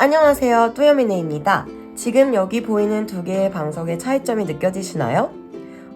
안녕하세요, 또요미네입니다. 지금 여기 보이는 두 개의 방석의 차이점이 느껴지시나요?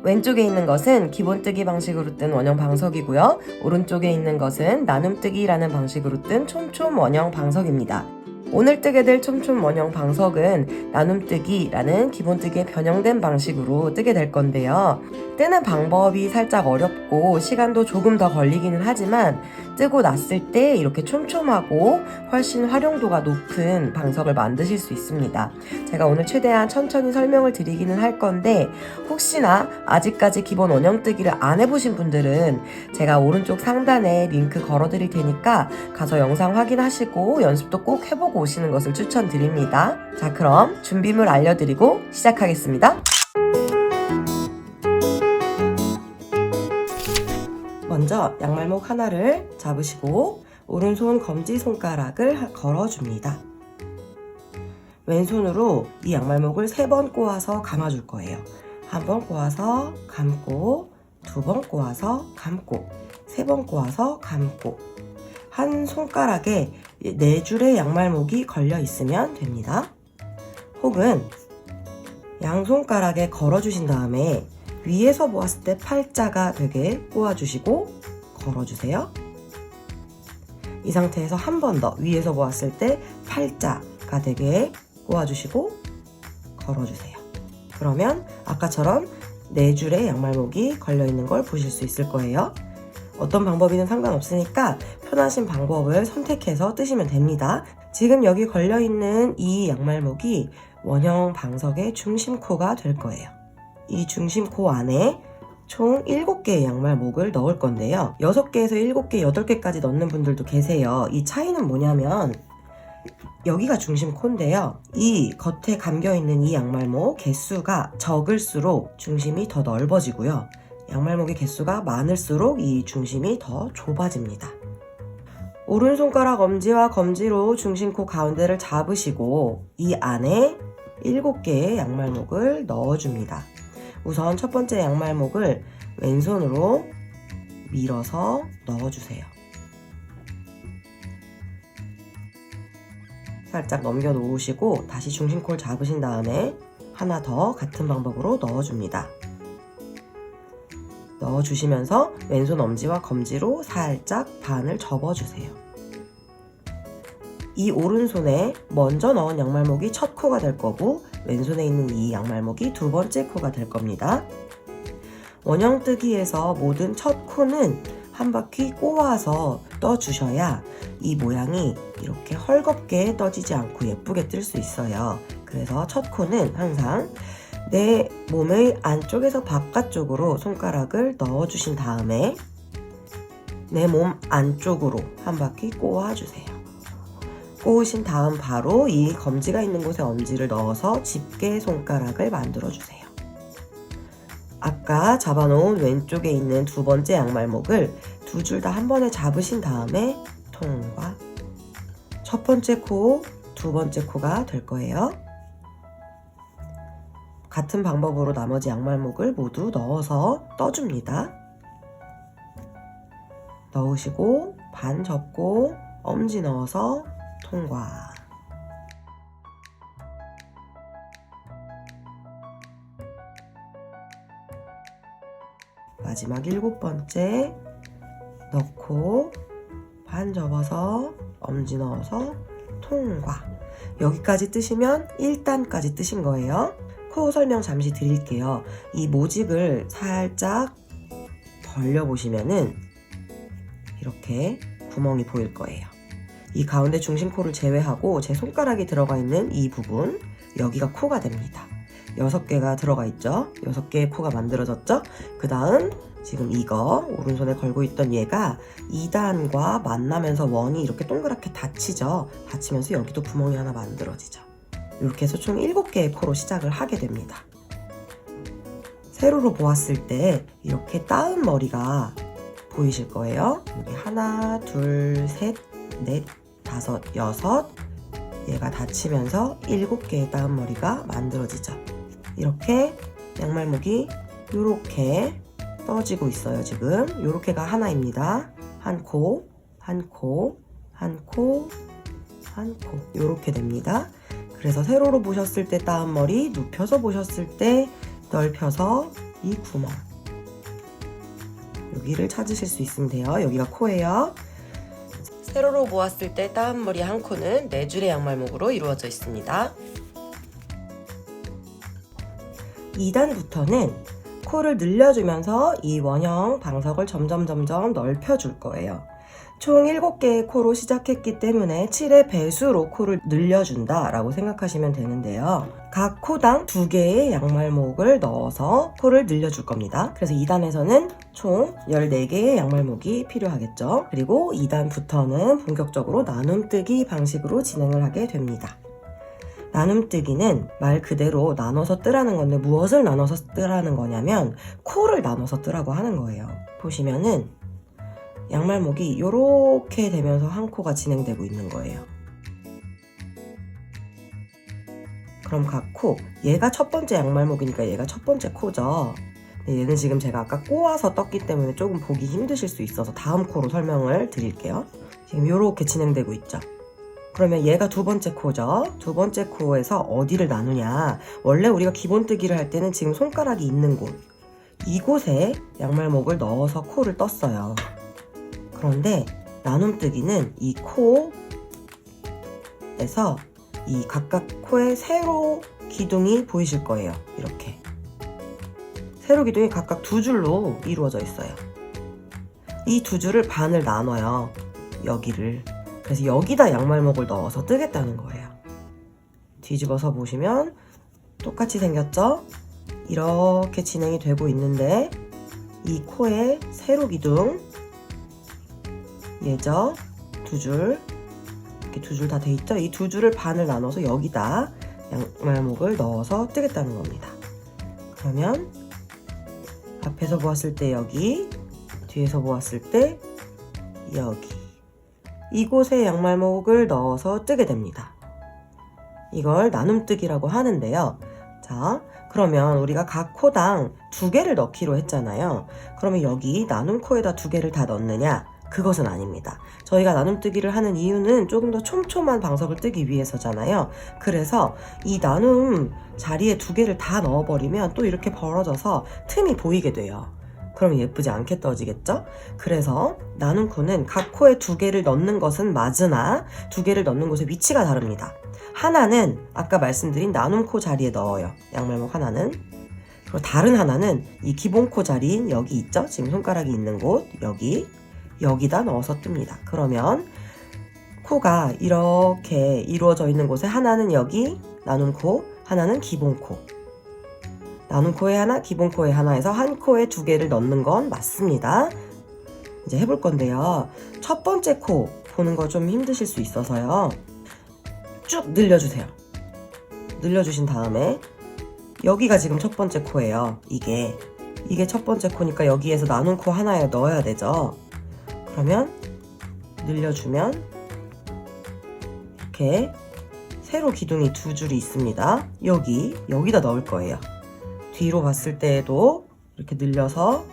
왼쪽에 있는 것은 기본뜨기 방식으로 뜬 원형 방석이고요. 오른쪽에 있는 것은 나눔뜨기라는 방식으로 뜬 촘촘 원형 방석입니다. 오늘 뜨게 될 촘촘 원형 방석은 나눔뜨기라는 기본뜨기에 변형된 방식으로 뜨게 될 건데요. 뜨는 방법이 살짝 어렵고 시간도 조금 더 걸리기는 하지만 뜨고 났을 때 이렇게 촘촘하고 훨씬 활용도가 높은 방석을 만드실 수 있습니다. 제가 오늘 최대한 천천히 설명을 드리기는 할 건데 혹시나 아직까지 기본 원형뜨기를 안 해보신 분들은 제가 오른쪽 상단에 링크 걸어드릴 테니까 가서 영상 확인하시고 연습도 꼭 해보고 오시는 것을 추천드립니다. 자, 그럼 준비물 알려드리고 시작하겠습니다. 먼저 양말목 하나를 잡으시고 오른손 검지손가락을 걸어줍니다. 왼손으로 이 양말목을 3번 꼬아서 감아줄 거예요. 1번 꼬아서 감고, 2번 꼬아서 감고, 3번 꼬아서 감고. 한 손가락에 4줄의 양말목이 걸려 있으면 됩니다. 혹은 양손가락에 걸어주신 다음에 위에서 보았을 때 팔자가 되게 꼬아주시고 걸어주세요. 이 상태에서 한 번 더 위에서 보았을 때 팔자가 되게 꼬아주시고 걸어주세요. 그러면 아까처럼 4줄의 양말목이 걸려있는 걸 보실 수 있을 거예요. 어떤 방법이든 상관없으니까 편하신 방법을 선택해서 뜨시면 됩니다. 지금 여기 걸려있는 이 양말목이 원형 방석의 중심코가 될 거예요. 이 중심코 안에 총 7개의 양말목을 넣을 건데요. 6개에서 7개, 8개까지 넣는 분들도 계세요. 이 차이는 뭐냐면 여기가 중심코인데요. 이 겉에 감겨있는 이 양말목 개수가 적을수록 중심이 더 넓어지고요. 양말목의 개수가 많을수록 이 중심이 더 좁아집니다. 오른손가락 엄지와 검지로 중심코 가운데를 잡으시고 이 안에 7개의 양말목을 넣어줍니다. 우선 첫 번째 양말목을 왼손으로 밀어서 넣어주세요. 살짝 넘겨 놓으시고 다시 중심코를 잡으신 다음에 하나 더 같은 방법으로 넣어줍니다. 넣어주시면서 왼손 엄지와 검지로 살짝 반을 접어주세요. 이 오른손에 먼저 넣은 양말목이 첫 코가 될 거고 왼손에 있는 이 양말목이 2번째 코가 될 겁니다. 원형뜨기에서 모든 첫 코는 한 바퀴 꼬아서 떠주셔야 이 모양이 이렇게 헐겁게 떠지지 않고 예쁘게 뜰 수 있어요. 그래서 첫 코는 항상 내 몸의 안쪽에서 바깥쪽으로 손가락을 넣어주신 다음에 내 몸 안쪽으로 한 바퀴 꼬아주세요. 꼬으신 다음 바로 이 검지가 있는 곳에 엄지를 넣어서 집게 손가락을 만들어주세요. 아까 잡아놓은 왼쪽에 있는 2번째 양말목을 2줄 다 한 번에 잡으신 다음에 통과. 첫 번째 코, 2번째 코가 될 거예요. 같은 방법으로 나머지 양말목을 모두 넣어서 떠줍니다. 넣으시고 반 접고 엄지 넣어서 통과. 마지막 7번째 넣고 반 접어서 엄지 넣어서 통과. 여기까지 뜨시면 1단까지 뜨신 거예요. 코 설명 잠시 드릴게요. 이 모직을 살짝 벌려보시면은 이렇게 구멍이 보일 거예요. 이 가운데 중심코를 제외하고 제 손가락이 들어가 있는 이 부분, 여기가 코가 됩니다. 6개가 들어가 있죠. 6개의 코가 만들어졌죠. 그 다음 지금 이거 오른손에 걸고 있던 얘가 2단과 만나면서 원이 이렇게 동그랗게 닫히죠. 닫히면서 여기도 구멍이 하나 만들어지죠. 이렇게 해서 총 7개의 코로 시작을 하게 됩니다. 세로로 보았을 때 이렇게 따은 머리가 보이실 거예요. 여기 하나, 둘, 셋, 넷, 다섯, 6 얘가 닫히면서 7개의 따은 머리가 만들어지죠. 이렇게 양말목이 이렇게 떠지고 있어요. 지금 이렇게가 하나입니다. 한 코, 한 코, 한 코, 한 코 이렇게 됩니다. 그래서 세로로 보셨을 때 따은 머리, 눕혀서 보셨을 때 넓혀서 이 구멍 여기를 찾으실 수 있으면 돼요. 여기가 코예요. 세로로 보았을 때 따은 머리 한 코는 4줄의 양말목으로 이루어져 있습니다. 2단부터는 코를 늘려주면서 이 원형 방석을 점점 넓혀줄 거예요. 총 7개의 코로 시작했기 때문에 7의 배수로 코를 늘려준다 라고 생각하시면 되는데요. 각 코당 2개의 양말목을 넣어서 코를 늘려줄 겁니다. 그래서 2단에서는 총 14개의 양말목이 필요하겠죠. 그리고 2단부터는 본격적으로 나눔뜨기 방식으로 진행을 하게 됩니다. 나눔뜨기는 말 그대로 나눠서 뜨라는 건데 무엇을 나눠서 뜨라는 거냐면 코를 나눠서 뜨라고 하는 거예요. 보시면은 양말목이 이렇게 되면서 한 코가 진행되고 있는 거예요. 그럼 각 코, 얘가 첫 번째 양말목이니까 얘가 첫 번째 코죠. 근데 얘는 지금 제가 아까 꼬아서 떴기 때문에 조금 보기 힘드실 수 있어서 다음 코로 설명을 드릴게요. 지금 이렇게 진행되고 있죠. 그러면 얘가 두 번째 코죠. 두 번째 코에서 어디를 나누냐. 원래 우리가 기본뜨기를 할 때는 지금 손가락이 있는 곳, 이곳에 양말목을 넣어서 코를 떴어요. 그런데 나눔뜨기는 이 코에서 이 각각 코에 세로 기둥이 보이실 거예요. 이렇게 세로 기둥이 각각 2줄로 이루어져 있어요. 이 2줄을 반을 나눠요. 여기를. 그래서 여기다 양말목을 넣어서 뜨겠다는 거예요. 뒤집어서 보시면 똑같이 생겼죠? 이렇게 진행이 되고 있는데 이 코에 세로 기둥 얘죠? 2줄 이렇게 2줄 다 돼 있죠? 이 2줄을 반을 나눠서 여기다 양말목을 넣어서 뜨겠다는 겁니다. 그러면 앞에서 보았을 때 여기, 뒤에서 보았을 때 여기 이곳에 양말목을 넣어서 뜨게 됩니다. 이걸 나눔뜨기라고 하는데요. 자, 그러면 우리가 각 코당 2개를 넣기로 했잖아요. 그러면 여기 나눔코에다 2개를 다 넣느냐? 그것은 아닙니다. 저희가 나눔뜨기를 하는 이유는 조금 더 촘촘한 방석을 뜨기 위해서잖아요. 그래서 이 나눔 자리에 2개를 다 넣어버리면 또 이렇게 벌어져서 틈이 보이게 돼요. 그럼 예쁘지 않게 떠지겠죠? 그래서 나눔코는 각 코에 2개를 넣는 것은 맞으나 2개를 넣는 곳의 위치가 다릅니다. 하나는 아까 말씀드린 나눔코 자리에 넣어요. 양말목 하나는. 그리고 다른 하나는 이 기본코 자리인 여기 있죠? 지금 손가락이 있는 곳 여기다 넣어서 뜹니다. 그러면 코가 이렇게 이루어져 있는 곳에 하나는 여기 나눔코, 하나는 기본코. 나눔코에 하나, 기본코에 하나 해서 한 코에 2개를 넣는 건 맞습니다. 이제 해볼 건데요. 첫 번째 코 보는 거 좀 힘드실 수 있어서요. 쭉 늘려주세요. 늘려주신 다음에 여기가 지금 첫 번째 코예요. 이게 첫 번째 코니까 여기에서 나눔코 하나에 넣어야 되죠. 그러면 늘려주면 이렇게 세로 기둥이 2줄이 있습니다. 여기다 넣을 거예요. 뒤로 봤을 때에도 이렇게 늘려서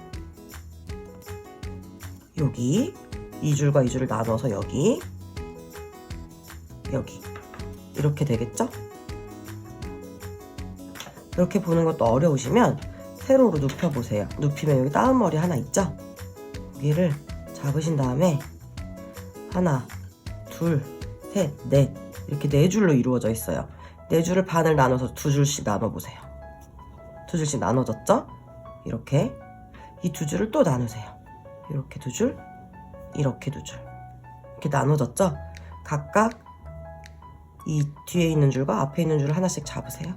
여기 2줄과 2줄을 나눠서 여기 이렇게 되겠죠? 이렇게 보는 것도 어려우시면 세로로 눕혀보세요. 눕히면 여기 따은 머리 하나 있죠? 여기를 잡으신 다음에 하나, 둘, 셋, 넷 이렇게 4줄로 이루어져 있어요. 4줄을 반을 나눠서 2줄씩 나눠보세요. 2줄씩 나눠졌죠? 이렇게 이 2줄을 또 나누세요. 이렇게 2줄, 이렇게 2줄 이렇게 나눠졌죠? 각각 이 뒤에 있는 줄과 앞에 있는 줄을 하나씩 잡으세요.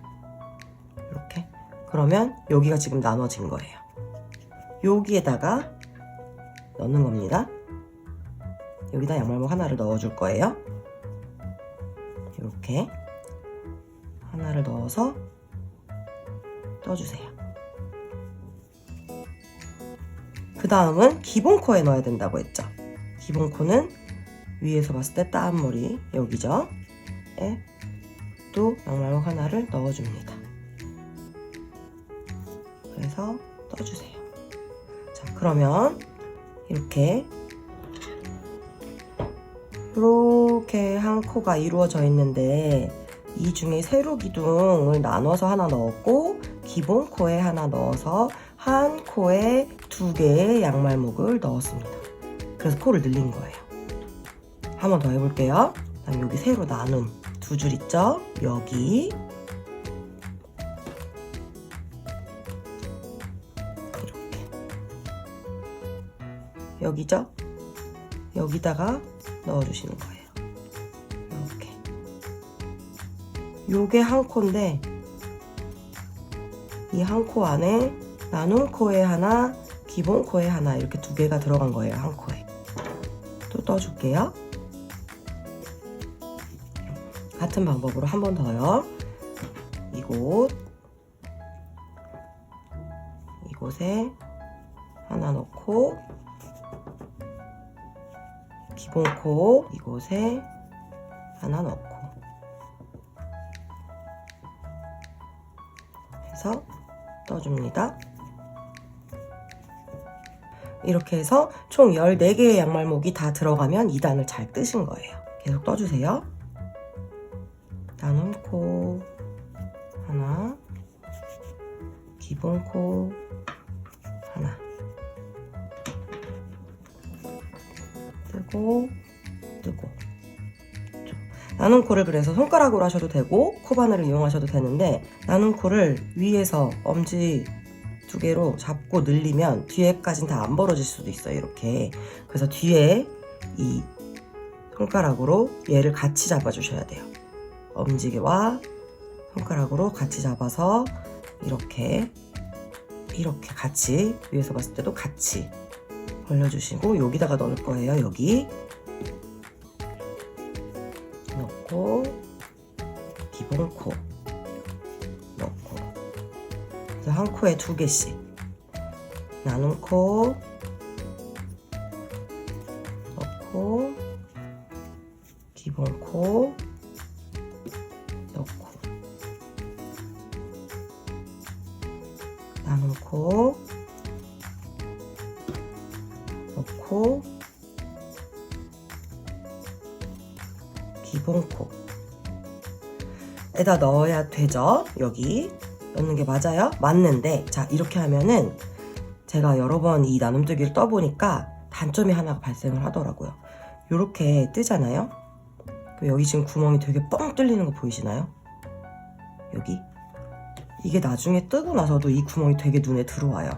이렇게. 그러면 여기가 지금 나눠진 거예요. 여기에다가 넣는 겁니다. 여기다 양말목 하나를 넣어줄 거예요. 이렇게 하나를 넣어서 떠주세요. 그 다음은 기본코에 넣어야 된다고 했죠. 기본코는 위에서 봤을 때 따은 머리 여기죠. 또 양말목 하나를 넣어줍니다. 그래서 떠주세요. 자, 그러면 이렇게 이렇게 한 코가 이루어져 있는데 이 중에 세로 기둥을 나눠서 하나 넣었고 기본 코에 하나 넣어서 한 코에 2개의 양말목을 넣었습니다. 그래서 코를 늘린 거예요. 한 번 더 해볼게요. 그다음 여기 세로 나눈 2줄 있죠? 여기 이렇게 여기죠? 여기다가 넣어주시는 거예요. 이렇게 요게 한 코인데 이 한 코 안에 나눈 코에 하나, 기본 코에 하나 이렇게 2개가 들어간 거예요. 한 코에. 또 떠줄게요. 같은 방법으로 한 번 더요. 이곳에 하나 넣고 기본 코 이곳에 하나 넣고 해서 떠줍니다. 이렇게 해서 총 14개의 양말목이 다 들어가면 2단을 잘 뜨신 거예요. 계속 떠주세요. 나눈 코 하나, 기본 코 하나, 뜨고 나눈 코를 그래서 손가락으로 하셔도 되고 코바늘을 이용하셔도 되는데 나눈 코를 위에서 엄지 2개로 잡고 늘리면 뒤에까지는 다 안 벌어질 수도 있어요. 이렇게. 그래서 뒤에 이 손가락으로 얘를 같이 잡아주셔야 돼요. 엄지와 손가락으로 같이 잡아서 이렇게 같이 위에서 봤을 때도 같이 벌려주시고 여기다가 넣을 거예요. 여기 넣고 기본 코 넣고 그래서 한 코에 2개씩 나눈 코 넣고 기본 코 넣고 나눈 코 넣고 기본 코에다 넣어야 되죠. 여기 넣는 게 맞아요? 맞는데 자 이렇게 하면은 제가 여러 번 이 나눔뜨기를 떠보니까 단점이 하나가 발생을 하더라고요. 이렇게 뜨잖아요. 여기 지금 구멍이 되게 뻥 뚫리는 거 보이시나요? 여기 이게 나중에 뜨고 나서도 이 구멍이 되게 눈에 들어와요.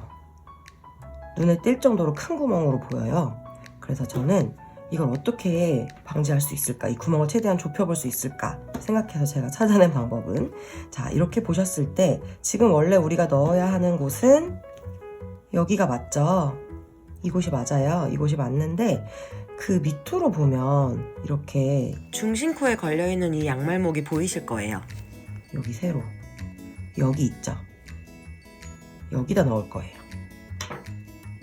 눈에 띌 정도로 큰 구멍으로 보여요. 그래서 저는 이걸 어떻게 방지할 수 있을까, 이 구멍을 최대한 좁혀볼 수 있을까 생각해서 제가 찾아낸 방법은 자 이렇게 보셨을 때 지금 원래 우리가 넣어야 하는 곳은 여기가 맞죠? 이곳이 맞아요. 이곳이 맞는데 그 밑으로 보면 이렇게 중심코에 걸려있는 이 양말목이 보이실 거예요. 여기 세로 여기 있죠? 여기다 넣을 거예요.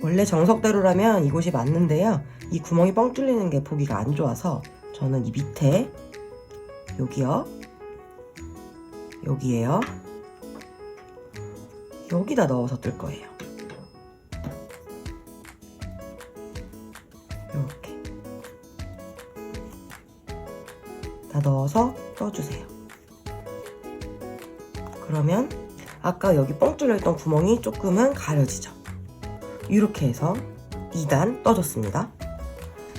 원래 정석대로라면 이곳이 맞는데요. 이 구멍이 뻥 뚫리는 게 보기가 안 좋아서 저는 이 밑에 여기요. 여기에요. 여기다 넣어서 뜰 거예요. 이렇게 다 넣어서 떠주세요. 그러면 아까 여기 뻥 뚫려있던 구멍이 조금은 가려지죠. 이렇게 해서 2단 떠줬습니다.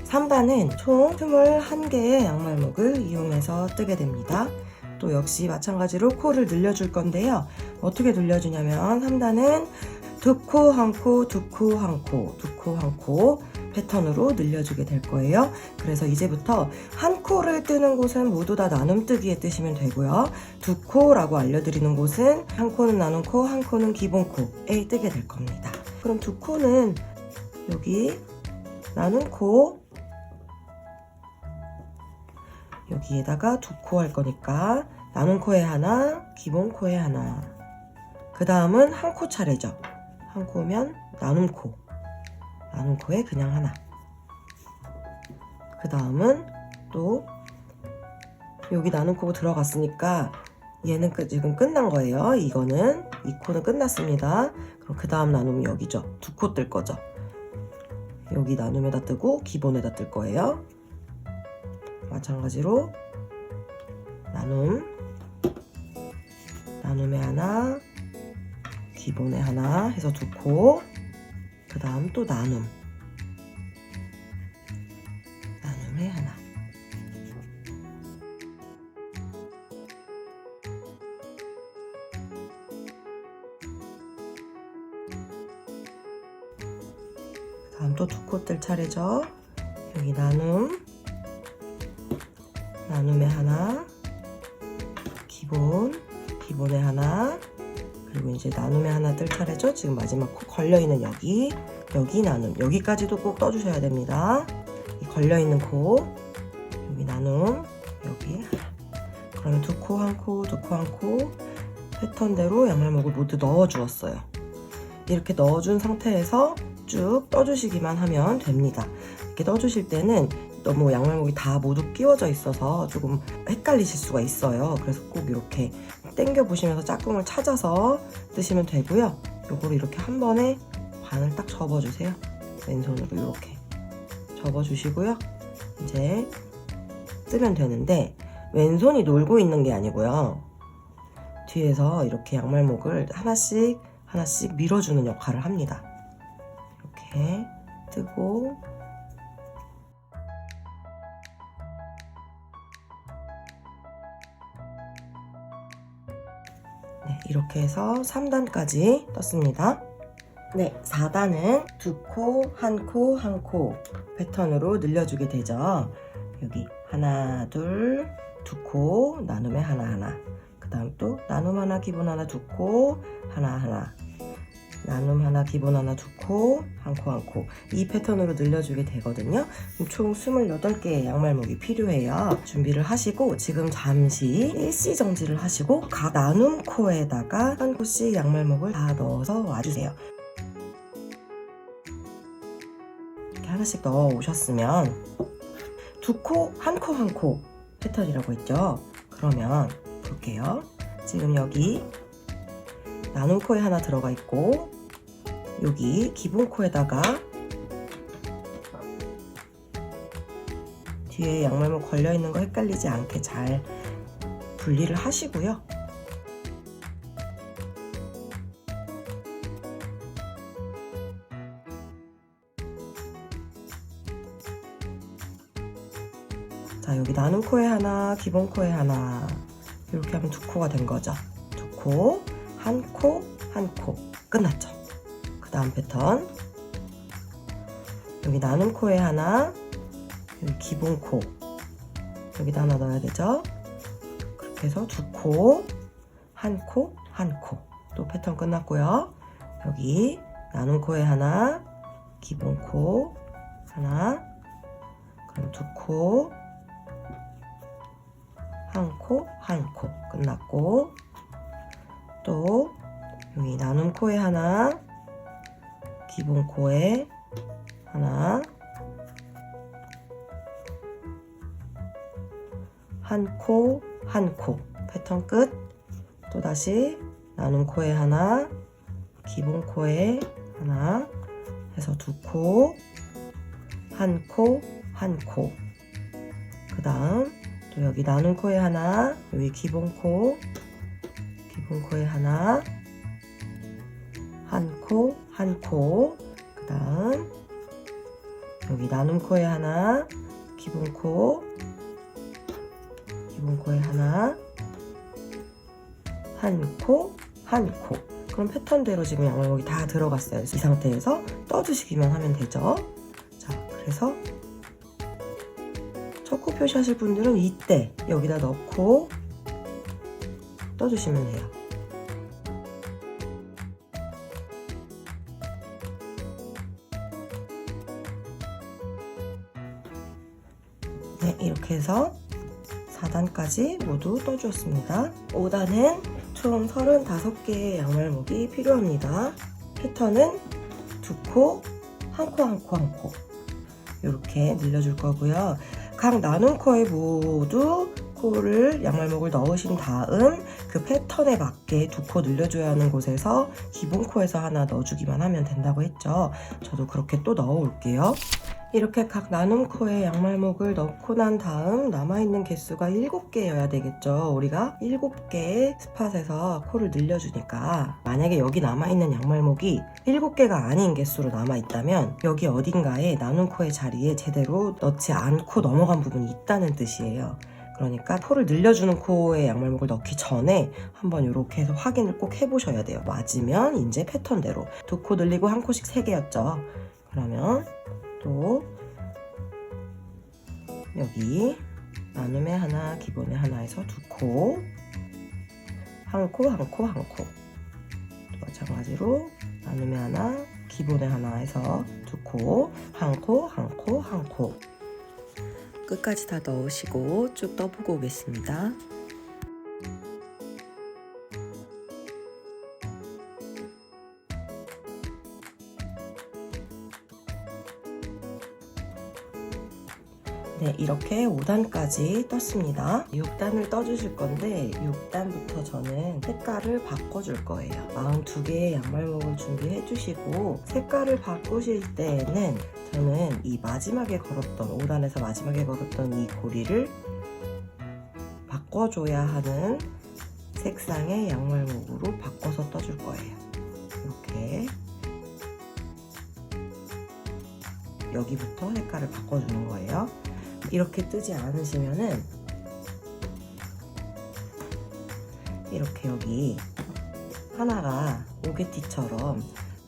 3단은 총 21개의 양말목을 이용해서 뜨게 됩니다. 또 역시 마찬가지로 코를 늘려줄 건데요. 어떻게 늘려주냐면 3단은 2코, 1코, 2코, 1코, 2코, 1코 패턴으로 늘려주게 될 거예요. 그래서 이제부터 한 코를 뜨는 곳은 모두 다 나눔뜨기에 뜨시면 되고요. 2코라고 알려드리는 곳은 한 코는 나눔 코, 한 코는 기본 코에 뜨게 될 겁니다. 그럼 2코는 여기 나눔 코 여기에다가 2코 할 거니까 나눔 코에 하나, 기본 코에 하나. 그 다음은 한 코 차례죠. 한 코면 나눔 코. 나눔 코에 그냥 하나. 그 다음은 또 여기 나눔 코 들어갔으니까 얘는 지금 끝난 거예요. 이거는 이 코는 끝났습니다. 그럼 그 다음 나눔이 여기죠. 2코 뜰 거죠. 여기 나눔에다 뜨고 기본에다 뜰 거예요. 마찬가지로 나눔에 하나, 기본에 하나 해서 2코, 그 다음 또 나눔에 하나. 그 다음 또 2코 뜰 차례죠. 여기 나눔에 하나, 기본에 하나, 그리고 이제 나눔에 하나 뜰 차례죠. 지금 마지막 코 걸려있는 여기 나눔, 여기까지도 꼭 떠주셔야 됩니다. 이 걸려있는 코, 여기 나눔, 여기 하나. 그러면 2코, 1코, 2코, 1코 패턴대로 양말목을 모두 넣어주었어요. 이렇게 넣어준 상태에서 쭉 떠주시기만 하면 됩니다. 이렇게 떠주실 때는 너무 양말목이 다 모두 끼워져 있어서 조금 헷갈리실 수가 있어요. 그래서 꼭 이렇게 당겨 보시면서 짝꿍을 찾아서 뜨시면 되고요. 요거를 이렇게 한 번에 반을 딱 접어주세요. 왼손으로 이렇게 접어주시고요. 이제 뜨면 되는데 왼손이 놀고 있는 게 아니고요. 뒤에서 이렇게 양말목을 하나씩 밀어주는 역할을 합니다. 이렇게 뜨고, 네, 이렇게 해서 3단까지 떴습니다. 네, 4단은 2코, 1코, 1코 패턴으로 늘려주게 되죠. 여기 하나, 둘, 2코, 나눔에 하나, 그 다음 또 나눔 하나, 기본 하나, 2코, 하나, 나눔 하나, 기본 하나, 2코, 1코. 이 패턴으로 늘려주게 되거든요. 총 28개의 양말목이 필요해요. 준비를 하시고 지금 잠시 일시 정지를 하시고 각 나눔 코에다가 1코씩 양말목을 다 넣어서 와주세요. 이렇게 하나씩 넣어 오셨으면 2코, 1코 패턴이라고 했죠. 그러면 볼게요. 지금 여기 나눔 코에 하나 들어가 있고, 여기 기본 코에다가 뒤에 양말목 걸려있는 거 헷갈리지 않게 잘 분리를 하시고요. 자, 여기 나눔 코에 하나, 기본 코에 하나, 이렇게 하면 2코가 된 거죠. 2코, 1코 끝났죠. 그 다음 패턴, 여기 나눔 코에 하나, 여기 기본 코, 여기다 하나 넣어야 되죠. 그렇게 해서 2코, 1코 또 패턴 끝났고요. 여기 나눔 코에 하나, 기본 코 하나, 그럼 2코, 1코 끝났고, 또 여기 나눔 코에 하나, 기본 코에 하나, 1코 패턴 끝. 또다시 나눔 코에 하나, 기본 코에 하나 해서 2코, 1코. 그 다음 또 여기 나눔 코에 하나, 여기 기본 코에 하나, 1코. 그 다음 여기 나눔 코에 하나, 기본 코에 하나, 1코. 그럼 패턴대로 지금 양말목이 다 들어갔어요. 이 상태에서 떠주시기만 하면 되죠. 자, 그래서 첫 코 표시하실 분들은 이때 여기다 넣고 떠주시면 돼요. 네, 이렇게 해서 4단까지 모두 떠주었습니다. 5단은 총 35개의 양말목이 필요합니다. 패턴은 2코, 1코 이렇게 늘려줄 거고요. 각 나눔 코에 모두 코를 양말목을 넣으신 다음 그 패턴에 맞게 2코 늘려줘야 하는 곳에서 기본 코에서 하나 넣어주기만 하면 된다고 했죠. 저도 그렇게 또 넣어 올게요. 이렇게 각 나눔 코에 양말목을 넣고 난 다음 남아있는 개수가 7개여야 되겠죠. 우리가 7개의 스팟에서 코를 늘려주니까 만약에 여기 남아있는 양말목이 7개가 아닌 개수로 남아있다면 여기 어딘가에 나눔 코의 자리에 제대로 넣지 않고 넘어간 부분이 있다는 뜻이에요. 그러니까 코를 늘려주는 코에 양말목을 넣기 전에 한번 이렇게 해서 확인을 꼭 해보셔야 돼요. 맞으면 이제 패턴대로 2코 늘리고 1코씩 3개였죠. 그러면 또 여기 나눔에 하나, 기본에 하나에서 2코, 1코, 1코, 1코. 또 마찬가지로 나눔에 하나, 기본에 하나에서 2코, 1코, 1코, 1코. 끝까지 다 넣으시고 쭉 떠보고 오겠습니다. 네, 이렇게 5단까지 떴습니다. 6단을 떠주실 건데 6단부터 저는 색깔을 바꿔줄 거예요. 42개의 양말목을 준비해 주시고 색깔을 바꾸실 때에는 저는 이 마지막에 걸었던 5단에서 마지막에 걸었던 이 고리를 바꿔줘야 하는 색상의 양말목으로 바꿔서 떠줄 거예요. 이렇게 여기부터 색깔을 바꿔주는 거예요. 이렇게 뜨지 않으시면은 이렇게 여기 하나가 오게티처럼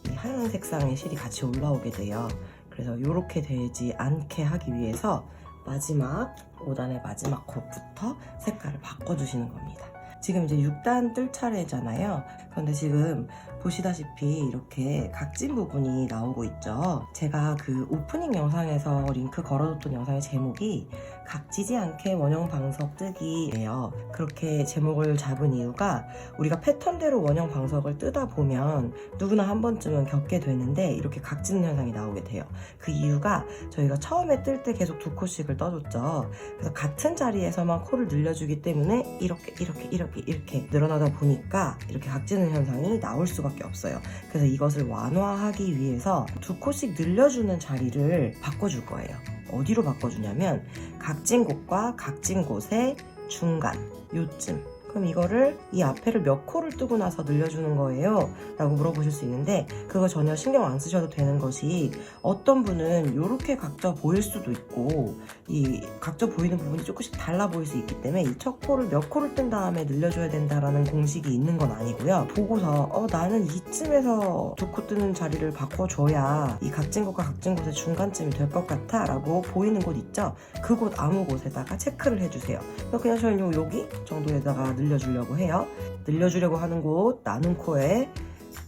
이 하얀 색상의 실이 같이 올라오게 돼요. 그래서 이렇게 되지 않게 하기 위해서 마지막 5단의 마지막 컷부터 색깔을 바꿔주시는 겁니다. 지금 이제 6단 뜰 차례잖아요. 그런데 지금 보시다시피 이렇게 각진 부분이 나오고 있죠. 제가 그 오프닝 영상에서 링크 걸어뒀던 영상의 제목이 각지지 않게 원형 방석 뜨기예요. 그렇게 제목을 잡은 이유가 우리가 패턴대로 원형 방석을 뜨다 보면 누구나 한 번쯤은 겪게 되는데 이렇게 각지는 현상이 나오게 돼요. 그 이유가 저희가 처음에 뜰 때 계속 2코씩을 떠줬죠. 그래서 같은 자리에서만 코를 늘려주기 때문에 이렇게 늘어나다 보니까 이렇게 각지는 현상이 나올 수밖에 없어요. 그래서 이것을 완화하기 위해서 2코씩 늘려주는 자리를 바꿔줄 거예요. 어디로 바꿔주냐면 각진 곳과 각진 곳의 중간 요쯤. 그럼 이거를 이 앞에를 몇 코를 뜨고 나서 늘려주는 거예요? 라고 물어보실 수 있는데 그거 전혀 신경 안 쓰셔도 되는 것이 어떤 분은 이렇게 각져 보일 수도 있고 이 각져 보이는 부분이 조금씩 달라 보일 수 있기 때문에 이 첫 코를 몇 코를 뜬 다음에 늘려줘야 된다라는 공식이 있는 건 아니고요. 보고서 나는 이쯤에서 2코 뜨는 자리를 바꿔줘야 이 각진 곳과 각진 곳의 중간쯤이 될 것 같아 라고 보이는 곳 있죠? 그곳 아무 곳에다가 체크를 해주세요. 그냥 저는 여기 정도에다가 늘려주려고 해요. 늘려주려고 하는 곳 나눔 코에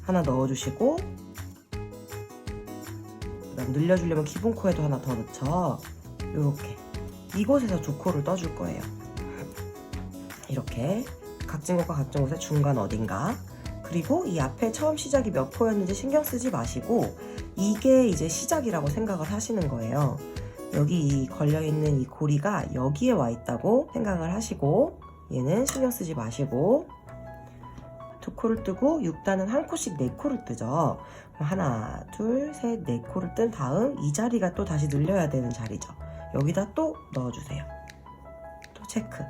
하나 넣어주시고 그다음 늘려주려면 기본 코에도 하나 더 넣죠. 이렇게 이곳에서 2코를 떠줄 거예요. 이렇게 각진 곳과 각진 곳의 중간 어딘가. 그리고 이 앞에 처음 시작이 몇 코였는지 신경 쓰지 마시고 이게 이제 시작이라고 생각을 하시는 거예요. 여기 걸려있는 이 고리가 여기에 와 있다고 생각을 하시고 얘는 신경 쓰지 마시고 2코를 뜨고 6단은 1코씩 4코를 뜨죠. 하나, 둘, 셋, 4코를 뜬 다음 이 자리가 또 다시 늘려야 되는 자리죠. 여기다 또 넣어주세요. 또 체크.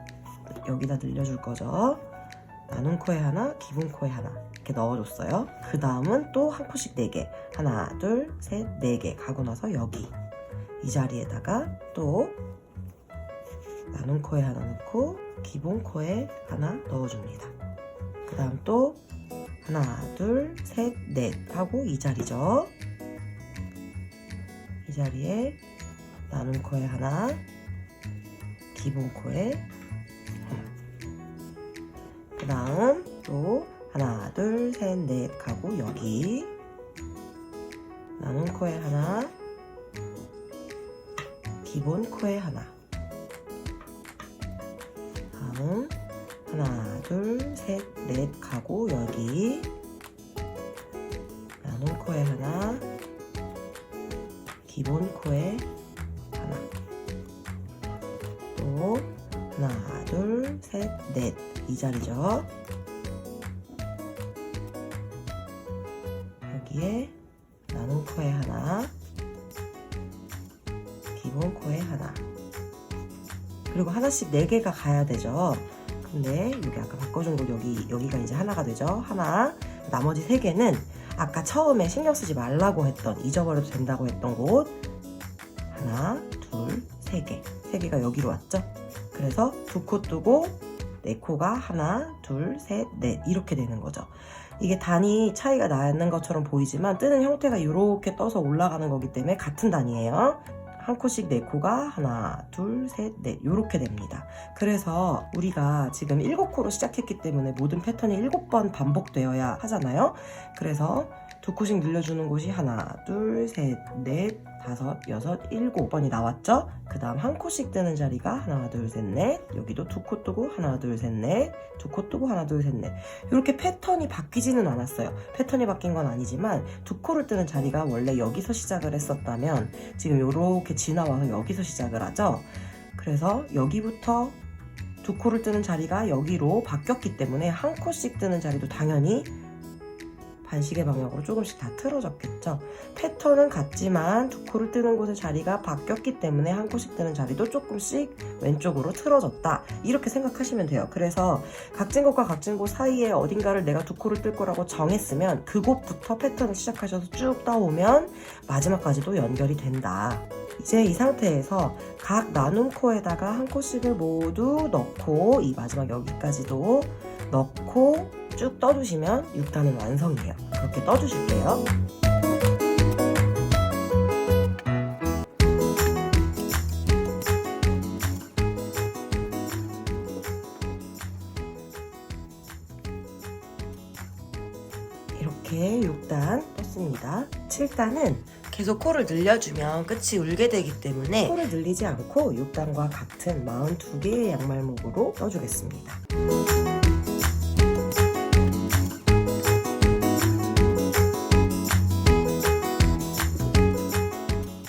여기다 늘려줄 거죠. 나눔 코에 하나, 기본 코에 하나 이렇게 넣어줬어요. 그 다음은 또 1코씩 4개. 하나, 둘, 셋, 4개 가고 나서 여기 이 자리에다가 또 나눔 코에 하나 넣고 기본 코에 하나 넣어줍니다. 그 다음 또 하나, 둘, 셋, 넷 하고 이 자리죠. 이 자리에 나눔 코에 하나, 기본 코에 하나. 그 다음 또 하나, 둘, 셋, 넷 하고 여기 나눔 코에 하나, 기본 코에 하나. 다음 하나, 둘, 셋, 넷 가고 여기 나눔 코에 하나, 기본 코에 하나. 또 하나, 둘, 셋, 넷 이 자리죠. 여기에 나눔 코에 하나, 하나씩 4개가 가야 되죠. 근데 여기 아까 바꿔준 곳 여기가 이제 하나가 되죠. 하나, 나머지 3개는 아까 처음에 신경 쓰지 말라고 했던, 잊어버려도 된다고 했던 곳 하나, 둘, 3개. 3개가 여기로 왔죠. 그래서 2코 뜨고 4코가 하나, 둘, 셋, 넷 이렇게 되는 거죠. 이게 단위 차이가 나는 것처럼 보이지만 뜨는 형태가 이렇게 떠서 올라가는 거기 때문에 같은 단위예요. 한 코씩 4코가 하나, 둘, 셋, 넷 이렇게 됩니다. 그래서 우리가 지금 7코로 시작했기 때문에 모든 패턴이 7번 반복되어야 하잖아요. 그래서 2코씩 늘려주는 곳이 하나, 둘, 셋, 넷, 5, 6, 7번이 나왔죠? 그 다음 한 코씩 뜨는 자리가 하나, 둘, 셋, 넷. 여기도 2코 뜨고 하나, 둘, 셋, 넷. 2코 뜨고 하나, 둘, 셋, 넷. 이렇게 패턴이 바뀌지는 않았어요. 패턴이 바뀐 건 아니지만 2코를 뜨는 자리가 원래 여기서 시작을 했었다면 지금 이렇게 지나와서 여기서 시작을 하죠. 그래서 여기부터 2코를 뜨는 자리가 여기로 바뀌었기 때문에 한 코씩 뜨는 자리도 당연히 반시계 방향으로 조금씩 다 틀어졌겠죠. 패턴은 같지만 2코를 뜨는 곳의 자리가 바뀌었기 때문에 한 코씩 뜨는 자리도 조금씩 왼쪽으로 틀어졌다. 이렇게 생각하시면 돼요. 그래서 각진 곳과 각진 곳 사이에 어딘가를 내가 2코를 뜰 거라고 정했으면 그곳부터 패턴을 시작하셔서 쭉 떠오면 마지막까지도 연결이 된다. 이제 이 상태에서 각 나눔 코에다가 한 코씩을 모두 넣고 이 마지막 여기까지도 넣고 쭉 떠주시면 6단은 완성이에요. 그렇게 떠주실게요. 이렇게 6단 떴습니다. 7단은 계속 코를 늘려주면 끝이 울게 되기 때문에 코를 늘리지 않고 6단과 같은 42개의 양말목으로 떠주겠습니다.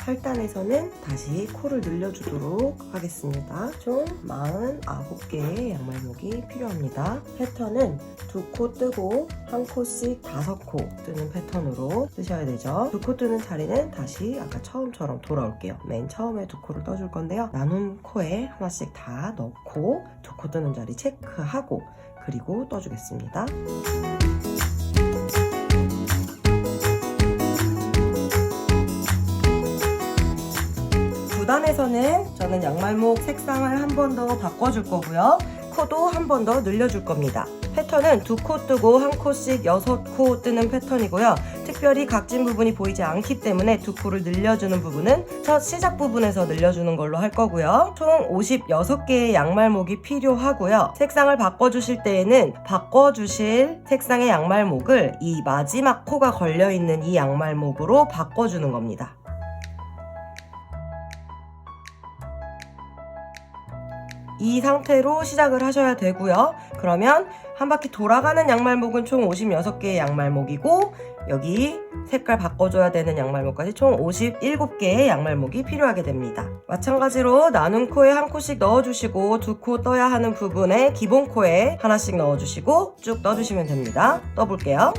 8단에서는 다시 코를 늘려주도록 하겠습니다. 총 49개의 양말목이 필요합니다. 패턴은 2코 뜨고 한 코씩 5코 뜨는 패턴으로 뜨셔야 되죠. 2코 뜨는 자리는 다시 아까 처음처럼 돌아올게요. 맨 처음에 2코를 떠줄 건데요. 나눔 코에 하나씩 다 넣고 2코 뜨는 자리 체크하고 그리고 떠주겠습니다. 9단에서는 저는 양말목 색상을 한 번 더 바꿔줄 거고요. 코도 한 번 더 늘려줄 겁니다. 패턴은 2코 뜨고 한 코씩 6코 뜨는 패턴이고요. 특별히 각진 부분이 보이지 않기 때문에 2코를 늘려주는 부분은 첫 시작 부분에서 늘려주는 걸로 할 거고요. 총 56개의 양말목이 필요하고요. 색상을 바꿔주실 때에는 바꿔주실 색상의 양말목을 이 마지막 코가 걸려있는 이 양말목으로 바꿔주는 겁니다. 이 상태로 시작을 하셔야 되고요. 그러면 한 바퀴 돌아가는 양말목은 총 56개의 양말목이고 여기 색깔 바꿔줘야 되는 양말목까지 총 57개의 양말목이 필요하게 됩니다. 마찬가지로 나눔 코에 한 코씩 넣어주시고 2코 떠야 하는 부분에 기본 코에 하나씩 넣어주시고 쭉 떠주시면 됩니다. 떠볼게요.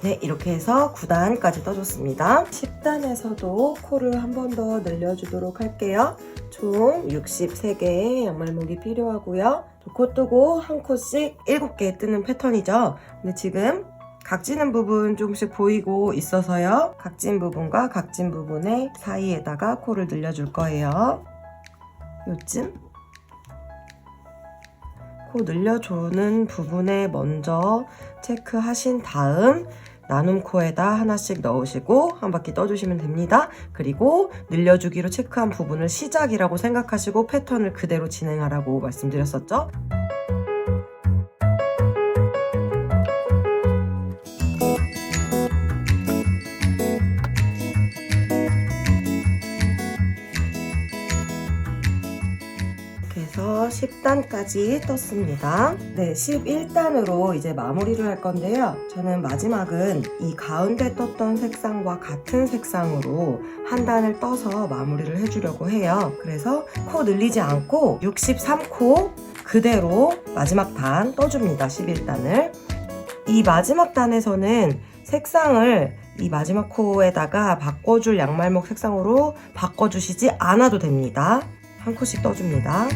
네, 이렇게 해서 9단까지 떠줬습니다. 10단에서도 코를 한 번 더 늘려주도록 할게요. 총 63개의 양말목이 필요하고요. 2코 뜨고 한 코씩 7개 뜨는 패턴이죠. 근데 지금 각지는 부분 조금씩 보이고 있어서요. 각진 부분과 각진 부분의 사이에다가 코를 늘려줄 거예요. 요쯤 코 늘려주는 부분에 먼저 체크하신 다음 나눔 코에다 하나씩 넣으시고 한 바퀴 떠주시면 됩니다. 그리고 늘려주기로 체크한 부분을 시작이라고 생각하시고 패턴을 그대로 진행하라고 말씀드렸었죠. 이렇게 해서 11단까지 떴습니다. 네, 11단으로 이제 마무리를 할 건데요. 저는 마지막은 이 가운데 떴던 색상과 같은 색상으로 한 단을 떠서 마무리를 해주려고 해요. 그래서 코 늘리지 않고 63코 그대로 마지막 단 떠줍니다. 11단을. 이 마지막 단에서는 색상을 이 마지막 코에다가 바꿔줄 양말목 색상으로 바꿔주시지 않아도 됩니다. 한 코씩 떠줍니다.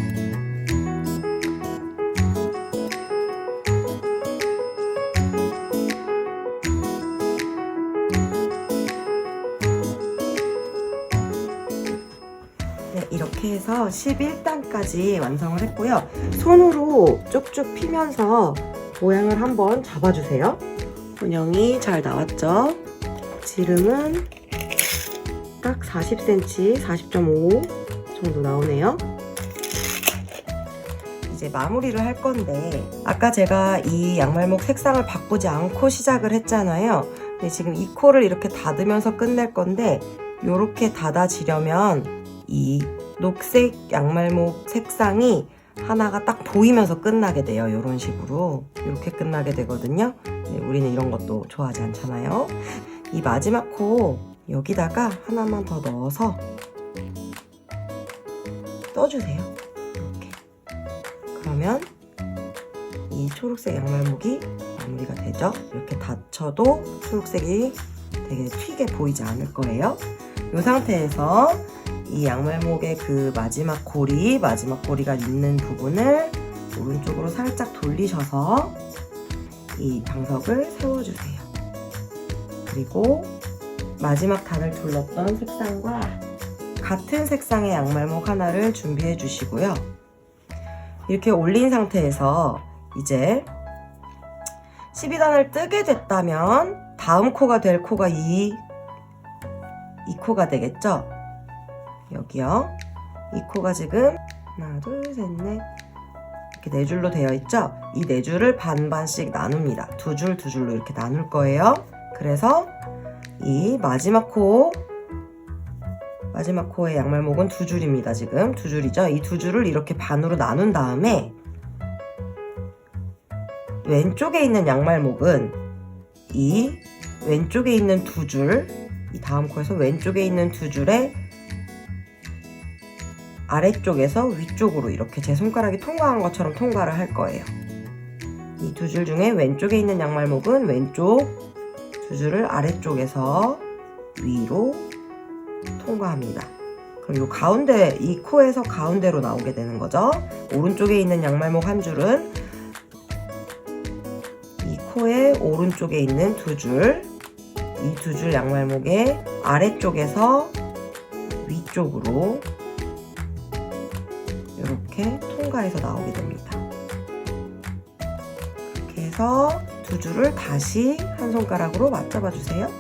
네, 이렇게 해서 11단까지 완성을 했고요. 손으로 쭉쭉 피면서 모양을 한번 잡아주세요. 원형이 잘 나왔죠? 지름은 딱 40cm, 40.5 정도 나오네요. 이제 마무리를 할 건데 아까 제가 이 양말목 색상을 바꾸지 않고 시작을 했잖아요. 근데 지금 이 코를 이렇게 닫으면서 끝낼 건데 이렇게 닫아지려면 이 녹색 양말목 색상이 하나가 딱 보이면서 끝나게 돼요. 이런 식으로 이렇게 끝나게 되거든요. 네, 우리는 이런 것도 좋아하지 않잖아요. 이 마지막 코 여기다가 하나만 더 넣어서 떠주세요. 이렇게. 그러면 이 초록색 양말목이 마무리가 되죠. 이렇게 닫혀도 초록색이 되게 튀게 보이지 않을 거예요. 이 상태에서 이 양말목의 그 마지막 고리가 있는 부분을 오른쪽으로 살짝 돌리셔서 이 방석을 세워주세요. 그리고 마지막 단을 둘렀던 색상과 같은 색상의 양말목 하나를 준비해 주시고요. 이렇게 올린 상태에서 이제 12단을 뜨게 됐다면 다음 코가 될 코가 이 코가 되겠죠? 여기요. 이 코가 지금 하나, 둘, 셋, 넷 이렇게 네 줄로 되어 있죠? 이 네 줄을 반반씩 나눕니다. 두 줄, 두 줄로 이렇게 나눌 거예요. 그래서 이 마지막 코의 양말목은 두 줄입니다. 지금 두 줄이죠? 이 두 줄을 이렇게 반으로 나눈 다음에 왼쪽에 있는 양말목은 이 왼쪽에 있는 두 줄, 이 다음 코에서 왼쪽에 있는 두 줄에 아래쪽에서 위쪽으로 이렇게 제 손가락이 통과한 것처럼 통과를 할 거예요. 이 두 줄 중에 왼쪽에 있는 양말목은 왼쪽 두 줄을 아래쪽에서 위로 통과합니다. 그럼 이 코에서 가운데로 나오게 되는 거죠. 오른쪽에 있는 양말목 한 줄은 이 코의 오른쪽에 있는 두 줄, 이 두 줄 양말목의 아래쪽에서 위쪽으로 이렇게 통과해서 나오게 됩니다. 이렇게 해서 두 줄을 다시 한 손가락으로 맞잡아 주세요.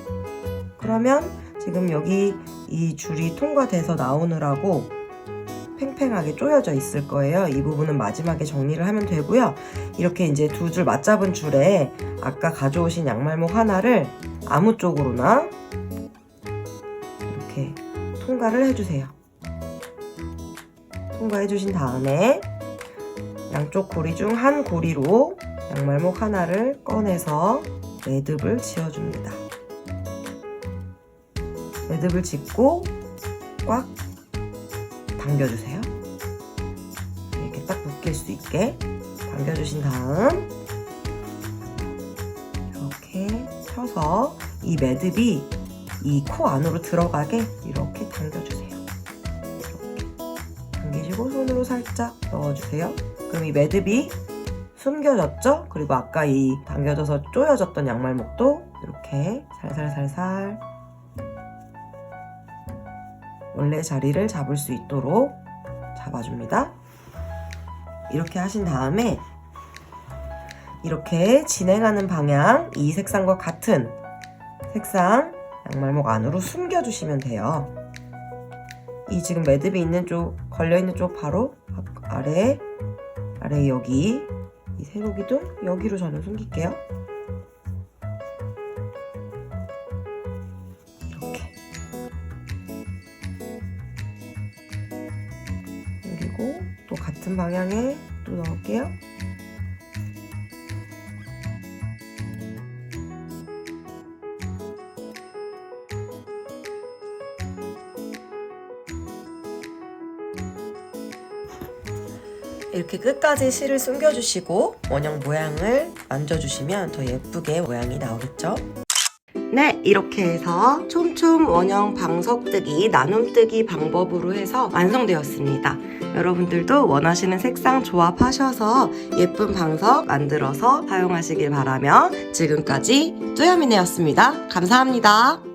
그러면 지금 여기 이 줄이 통과돼서 나오느라고 팽팽하게 쪼여져 있을 거예요. 이 부분은 마지막에 정리를 하면 되고요. 이렇게 이제 두 줄 맞잡은 줄에 아까 가져오신 양말목 하나를 아무 쪽으로나 이렇게 통과를 해주세요. 통과해 주신 다음에 양쪽 고리 중 한 고리로 양말목 하나를 꺼내서 매듭을 지어줍니다. 매듭을 짓고 꽉 당겨주세요. 이렇게 딱 묶일 수 있게 당겨주신 다음 이렇게 펴서 이 매듭이 이 코 안으로 들어가게 이렇게 당겨주세요. 이렇게 당기시고 손으로 살짝 넣어주세요. 그럼 이 매듭이 숨겨졌죠? 그리고 아까 이 당겨져서 조여졌던 양말목도 이렇게 살살살살 원래 자리를 잡을 수 있도록 잡아줍니다. 이렇게 하신 다음에 이렇게 진행하는 방향, 이 색상과 같은 색상 양말목 안으로 숨겨주시면 돼요. 이 지금 매듭이 있는 쪽, 걸려있는 쪽 바로 아래 여기 이 세로기둥 여기로 저는 숨길게요. 이렇게 숨기고 또 같은 같은 방향에 또 넣을게요. 이렇게 끝까지 실을 숨겨주시고 원형 모양을 만져주시면 더 예쁘게 모양이 나오겠죠? 네, 이렇게 해서 촘촘 원형 방석뜨기, 나눔뜨기 방법으로 해서 완성되었습니다. 여러분들도 원하시는 색상 조합하셔서 예쁜 방석 만들어서 사용하시길 바라며 지금까지 뚜여미네였습니다. 감사합니다.